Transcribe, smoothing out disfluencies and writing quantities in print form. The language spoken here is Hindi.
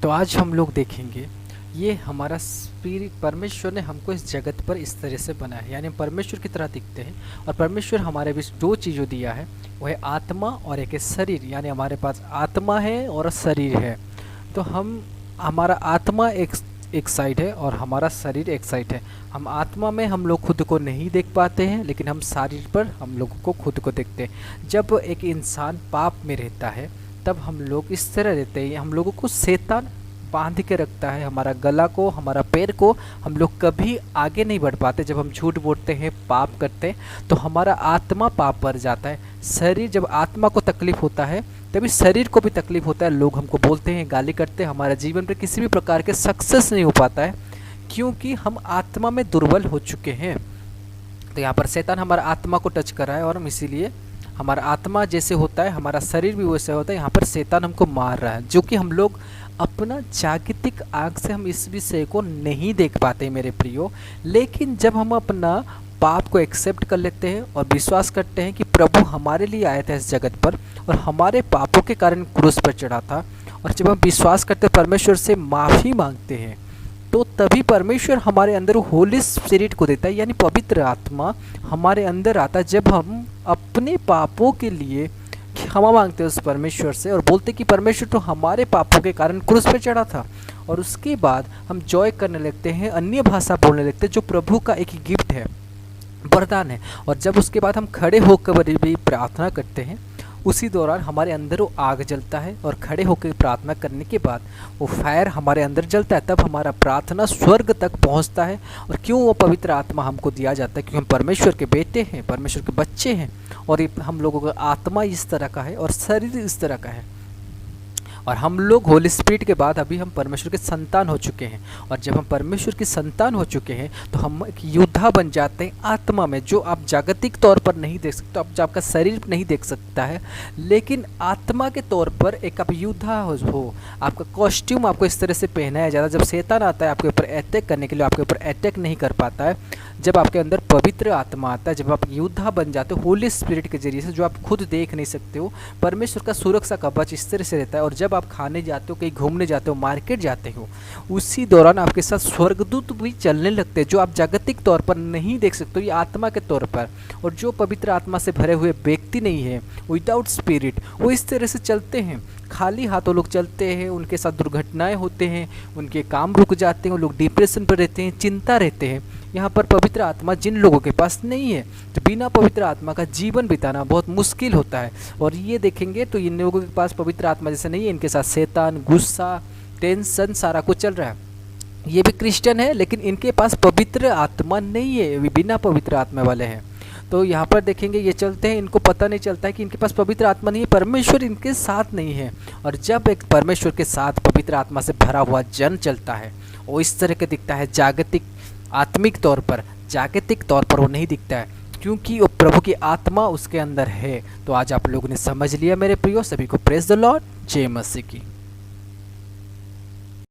तो आज हम लोग देखेंगे ये हमारा स्पिरिट, परमेश्वर ने हमको इस जगत पर इस तरह से बनाया है, यानी परमेश्वर की तरह दिखते हैं। और परमेश्वर हमारे बीच दो चीज़ों दिया है, वो है आत्मा और एक है शरीर। यानी हमारे पास आत्मा है और शरीर है। तो हमारा आत्मा एक साइड है और हमारा शरीर एक साइड है। हम आत्मा में हम लोग खुद को नहीं देख पाते हैं, लेकिन हम शरीर पर हम लोगों को खुद को देखते हैं। जब एक इंसान पाप में रहता है तब हम लोग इस तरह रहते हैं, हम लोगों को शैतान बांध के रखता है, हमारा गला को, हमारा पैर को। हम लोग कभी आगे नहीं बढ़ पाते। जब हम झूठ बोलते हैं, पाप करते हैं, तो हमारा आत्मा पाप पर जाता है। शरीर, जब आत्मा को तकलीफ होता है तभी शरीर को भी तकलीफ होता है। लोग हमको बोलते हैं, गाली करते हैं, हमारा जीवन पर किसी भी प्रकार के सक्सेस नहीं हो पाता है, क्योंकि हम आत्मा में दुर्बल हो चुके हैं। तो यहाँ पर शैतान हमारा आत्मा को टच कर रहा है और हम इसीलिए, हमारा आत्मा जैसे होता है हमारा शरीर भी वैसे होता है। यहाँ पर शैतान हमको मार रहा है, जो कि हम लोग अपना जागतिक आँख से हम इस विषय को नहीं देख पाते मेरे प्रियो। लेकिन जब हम अपना पाप को एक्सेप्ट कर लेते हैं और विश्वास करते हैं कि प्रभु हमारे लिए आया था इस जगत पर और हमारे पापों के कारण क्रूस पर चढ़ा था, और जब हम विश्वास करते परमेश्वर से माफ़ी मांगते हैं, तो तभी परमेश्वर हमारे अंदर होली स्पिरिट को देता है, यानी पवित्र आत्मा हमारे अंदर आता है। जब हम अपने पापों के लिए क्षमा मांगते हैं उस परमेश्वर से और बोलते कि परमेश्वर तो हमारे पापों के कारण क्रूस पे चढ़ा था, और उसके बाद हम जॉय करने लगते हैं, अन्य भाषा बोलने लगते हैं, जो प्रभु का एक गिफ्ट है, वरदान है। और जब उसके बाद हम खड़े होकर भी प्रार्थना करते हैं, उसी दौरान हमारे अंदर वो आग जलता है, और खड़े होकर प्रार्थना करने के बाद वो फायर हमारे अंदर जलता है। तब हमारा प्रार्थना स्वर्ग तक पहुंचता है। और क्यों वो पवित्र आत्मा हमको दिया जाता है? क्योंकि हम परमेश्वर के बेटे हैं, परमेश्वर के बच्चे हैं, और ये हम लोगों का आत्मा इस तरह का है और शरीर इस तरह का है। और हम लोग होली स्पिरिट के बाद अभी हम परमेश्वर के संतान हो चुके हैं। और जब हम परमेश्वर की संतान हो चुके हैं तो हम एक योद्धा बन जाते हैं आत्मा में, जो आप जागतिक तौर पर नहीं देख सकते, आप आपका शरीर नहीं देख सकता है, लेकिन आत्मा के तौर पर एक आप योद्धा हो। आपका कॉस्ट्यूम आपको इस तरह से पहनाया जाता है। जब शैतान आता है आपके ऊपर अटैक करने के लिए, आपके ऊपर अटैक नहीं कर पाता है। जब आपके अंदर पवित्र आत्मा आता है, जब आप योद्धा बन जाते हो होली स्पिरिट के जरिए से, जो आप खुद देख नहीं सकते हो, परमेश्वर का सुरक्षा कवच इस तरह से रहता है। और जब आप खाने जाते हो, कहीं घूमने जाते हो, मार्केट जाते हो, उसी दौरान आपके साथ स्वर्गदूत भी चलने लगते हैं, जो आप जागतिक तौर पर नहीं देख सकते हो, ये आत्मा के तौर पर। और जो पवित्र आत्मा से भरे हुए व्यक्ति नहीं है, विदाउट स्पिरिट, वो इस तरह से चलते हैं, खाली हाथों लोग चलते हैं, उनके साथ दुर्घटनाएं होते हैं, उनके काम रुक जाते हैं, वो लोग डिप्रेशन पर रहते हैं, चिंता रहते हैं। यहाँ पर पवित्र आत्मा जिन लोगों के पास नहीं है, तो बिना पवित्र आत्मा का जीवन बिताना बहुत मुश्किल होता है। और ये देखेंगे तो इन लोगों के पास पवित्र आत्मा जैसे नहीं है, इनके साथ शैतान, गुस्सा, टेंशन, सारा कुछ चल रहा है। ये भी क्रिश्चियन है, लेकिन इनके पास पवित्र आत्मा नहीं है, वे बिना पवित्र आत्मा वाले हैं। तो यहाँ पर देखेंगे ये चलते हैं, इनको पता नहीं चलता है कि इनके पास पवित्र आत्मा नहीं है, परमेश्वर इनके साथ नहीं है। और जब एक परमेश्वर के साथ पवित्र आत्मा से भरा हुआ जन चलता है, वो इस तरह के दिखता है। जागतिक आत्मिक तौर पर, जागतिक तौर पर वो नहीं दिखता है, क्योंकि वो प्रभु की आत्मा उसके अंदर है। तो आज आप लोगों ने समझ लिया मेरे प्रियो। सभी को प्रेज द लॉर्ड, जय मसीह की।